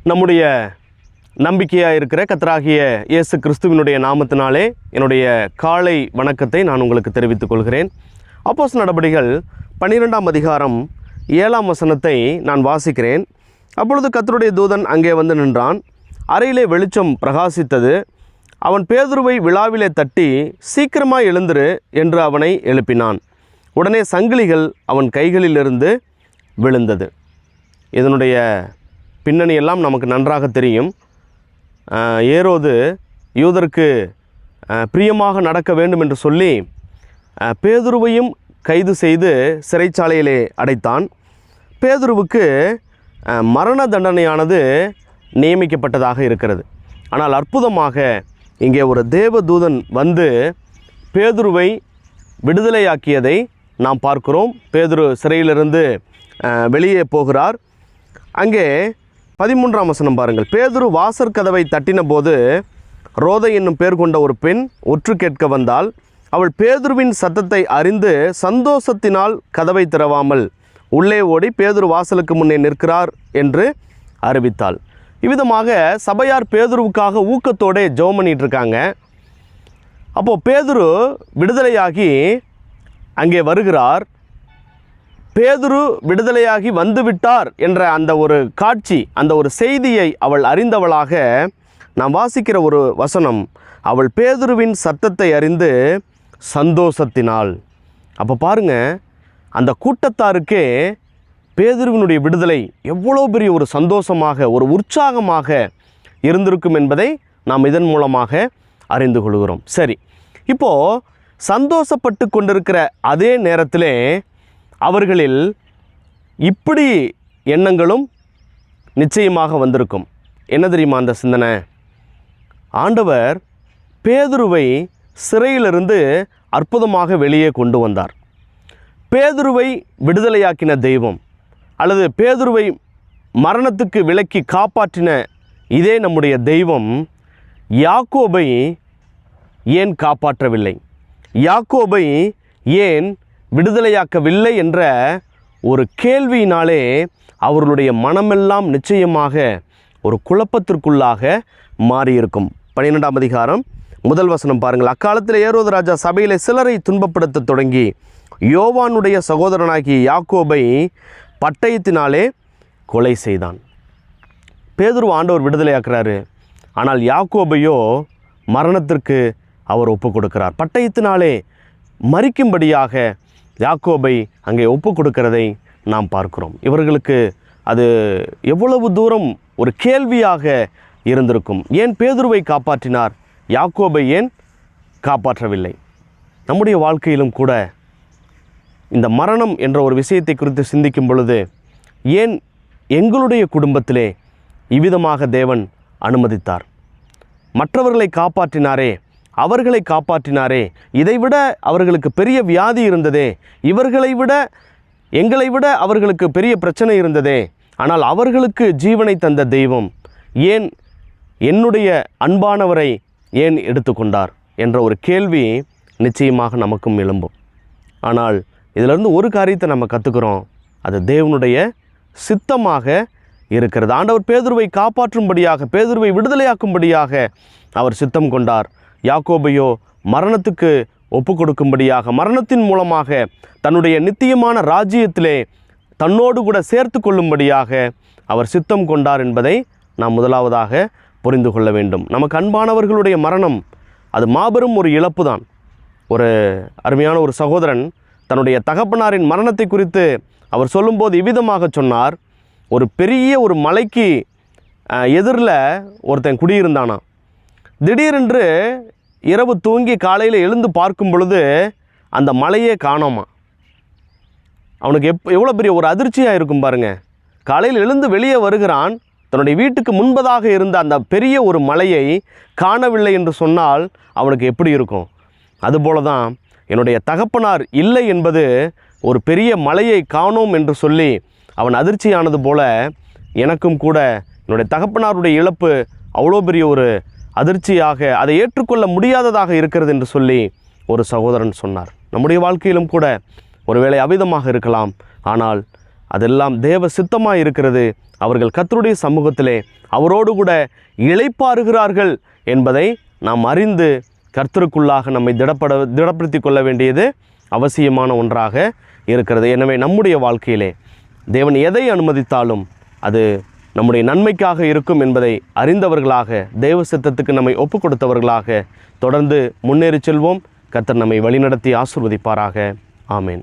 நம்முடைய நம்பிக்கையாக இருக்கிற கர்த்தராகிய இயேசு கிறிஸ்துவினுடைய நாமத்தினாலே என்னுடைய காலை வணக்கத்தை நான் உங்களுக்கு தெரிவித்துக் கொள்கிறேன். அப்போஸ்தலர் நடபடிகள் 12ஆம் அதிகாரம் 7ஆம் வசனத்தை நான் வாசிக்கிறேன். அப்பொழுது கர்த்தருடைய தூதன் அங்கே வந்து நின்றான். அறையிலே வெளிச்சம் பிரகாசித்தது. அவன் பேதுருவை விழாவிலே தட்டி, சீக்கிரமாய் எழுந்திரு என்று அவனை எழுப்பினான். உடனே சங்கிலிகள் அவன் கைகளிலிருந்து விழுந்தது. இதனுடைய பின்னணியெல்லாம் நமக்கு நன்றாக தெரியும். ஏரோது யூதருக்கு பிரியமாக நடக்க வேண்டும் என்று சொல்லி பேதுருவையும் கைது செய்து சிறைச்சாலையிலே அடைத்தான். பேதுருவுக்கு மரண தண்டனையானது நியமிக்கப்பட்டதாக இருக்கிறது. ஆனால் அற்புதமாக இங்கே ஒரு தேவதூதன் வந்து பேதுருவை விடுதலையாக்கியதை நாம் பார்க்கிறோம். பேதுரு சிறையிலிருந்து வெளியே போகிறார். அங்கே 13ஆம் வசனம் பாருங்கள். பேதுரு வாசற்கதவை தட்டின போது ரோதை என்னும் பேர் கொண்ட ஒரு பெண் உற்று கேட்க வந்தாள். அவள் பேதுருவின் சத்தத்தை அறிந்து சந்தோஷத்தினால் கதவை திறவாமல் உள்ளே ஓடி பேதுரு வாசலுக்கு முன்னே நிற்கிறார் என்று அறிவித்தாள். இவ்விதமாக சபையார் பேதுருவுக்காக ஊக்கத்தோடு ஜெபம் பண்ணிட்டு இருக்காங்க. அப்போது பேதுரு விடுதலையாகி அங்கே வருகிறார். பேதுரு விடுதலையாகி வந்துவிட்டார் என்ற அந்த ஒரு காட்சி, அந்த ஒரு செய்தியை அவள் அறிந்தவளாக நாம் வாசிக்கிற ஒரு வசனம், அவள் பேதுருவின் சத்தத்தை அறிந்து சந்தோஷத்தினாள். அப்போ பாருங்கள், அந்த கூட்டத்தாருக்கே பேதுருவினுடைய விடுதலை எவ்வளோ பெரிய ஒரு சந்தோஷமாக, ஒரு உற்சாகமாக இருந்திருக்கும் என்பதை நாம் இதன் மூலமாக அறிந்து கொள்கிறோம். சரி, இப்போது சந்தோஷப்பட்டு கொண்டிருக்கிற அதே நேரத்திலே அவர்களில் இப்படி எண்ணங்களும் நிச்சயமாக வந்திருக்கும். என்ன தெரியுமா அந்த சிந்தனை? ஆண்டவர் பேதுருவை சிறையிலிருந்து அற்புதமாக வெளியே கொண்டு வந்தார். பேதுருவை விடுதலையாக்கின தெய்வம், அல்லது பேதுருவை மரணத்துக்கு விலக்கி காப்பாற்றின இதே நம்முடைய தெய்வம் யாக்கோபை ஏன் காப்பாற்றவில்லை, யாக்கோபை ஏன் விடுதலையாக்கவில்லை என்ற ஒரு கேள்வியினாலே அவர்களுடைய மனமெல்லாம் நிச்சயமாக ஒரு குழப்பத்திற்குள்ளாக மாறியிருக்கும். 12ஆம் அதிகாரம் 1 வசனம் பாருங்கள். அக்காலத்தில் ஏரோது ராஜா சபையிலே சிலரை துன்பப்படுத்த தொடங்கி யோவானுடைய சகோதரனாகிய யாக்கோபை பட்டயத்தினாலே கொலை செய்தான். பேதுரு ஆண்டவர் விடுதலையாக்குறாரு, ஆனால் யாக்கோபையோ மரணத்திற்கு அவர் ஒப்பு கொடுக்கிறார். பட்டயத்தினாலே மரிக்கும்படியாக யாக்கோபை அங்கே ஒப்பு கொடுக்கிறதை நாம் பார்க்கிறோம். இவர்களுக்கு அது எவ்வளவு தூரம் ஒரு கேள்வியாக இருந்திருக்கும். ஏன் பேதுருவை காப்பாற்றினார், யாக்கோபை ஏன் காப்பாற்றவில்லை? நம்முடைய வாழ்க்கையிலும் கூட இந்த மரணம் என்ற ஒரு விஷயத்தை குறித்து சிந்திக்கும் பொழுது, ஏன் எங்களுடைய குடும்பத்திலே இவ்விதமாக தேவன் அனுமதித்தார்? மற்றவர்களை காப்பாற்றினாரே, அவர்களை காப்பாற்றினாரே, இதைவிட அவர்களுக்கு பெரிய வியாதி இருந்ததே, இவர்களை விட எங்களை விட அவர்களுக்கு பெரிய பிரச்சனை இருந்ததே, ஆனால் அவர்களுக்கு ஜீவனை தந்த தெய்வம் ஏன் என்னுடைய அன்பானவரை ஏன் எடுத்துக்கொண்டார் என்ற ஒரு கேள்வி நிச்சயமாக நமக்கும் எழும்பும். ஆனால் இதிலிருந்து ஒரு காரியத்தை நம்ம கற்றுக்கிறோம், அது தேவனுடைய சித்தமாக இருக்கிறது. ஆண்டவர் பேதுருவை காப்பாற்றும்படியாக, பேதுருவை விடுதலையாக்கும்படியாக அவர் சித்தம் கொண்டார். யாக்கோபையோ மரணத்துக்கு ஒப்பு கொடுக்கும்படியாக, மரணத்தின் மூலமாக தன்னுடைய நித்தியமான ராஜ்யத்திலே தன்னோடு கூட சேர்த்து கொள்ளும்படியாக அவர் சித்தம் கொண்டார் என்பதை நாம் முதலாவதாக புரிந்து கொள்ள வேண்டும். நமக்கு அன்பானவர்களுடைய மரணம் அது மாபெரும் ஒரு இழப்பு தான். ஒரு அருமையான ஒரு சகோதரன் தன்னுடைய தகப்பனாரின் மரணத்தை குறித்து அவர் சொல்லும்போது இவ்விதமாக சொன்னார். ஒரு பெரிய ஒரு மலைக்கு எதிரில் ஒருத்தன் குடியிருந்தானா. திடீரென்று இரவு தூங்கி காலையில் எழுந்து பார்க்கும் பொழுது அந்த மலையே காணோமா. அவனுக்கு எவ்வளோ பெரிய ஒரு அதிர்ச்சியாக இருக்கும் பாருங்கள். காலையில் எழுந்து வெளியே வருகிறான், தன்னுடைய வீட்டுக்கு முன்பதாக இருந்த அந்த பெரிய ஒரு மலையை காணவில்லை என்று சொன்னால் அவனுக்கு எப்படி இருக்கும்? அதுபோல தான் என்னுடைய தகப்பனார் இல்லை என்பது ஒரு பெரிய மலையை காணோம் என்று சொல்லி அவன் அதிர்ச்சியானது போல எனக்கும் கூட என்னுடைய தகப்பனாருடைய இழப்பு அவ்வளோ பெரிய ஒரு அதிர்ச்சியாக, அதை ஏற்றுக்கொள்ள முடியாததாக இருக்கிறது என்று சொல்லி ஒரு சகோதரன் சொன்னார். நம்முடைய வாழ்க்கையிலும் கூட ஒருவேளை அவிதமாக இருக்கலாம். ஆனால் அதெல்லாம் தேவ சித்தமாக இருக்கிறது. அவர்கள் கர்த்தருடைய சமூகத்திலே அவரோடு கூட இளைப்பாறுகிறார்கள் என்பதை நாம் அறிந்து கர்த்தருக்குள்ளாக நம்மை திடப்படுத்தி கொள்ள வேண்டியது அவசியமான ஒன்றாக இருக்கிறது. எனவே நம்முடைய வாழ்க்கையிலே தேவன் எதை அனுமதித்தாலும் அது நம்முடைய நன்மைக்காக இருக்கும் என்பதை அறிந்தவர்களாக, தேவ சித்தத்துக்கு நம்மை ஒப்பு கொடுத்தவர்களாக தொடர்ந்து முன்னேறி செல்வோம். கர்த்தர் நம்மை வழிநடத்தி ஆசீர்வதிப்பாராக. ஆமேன்.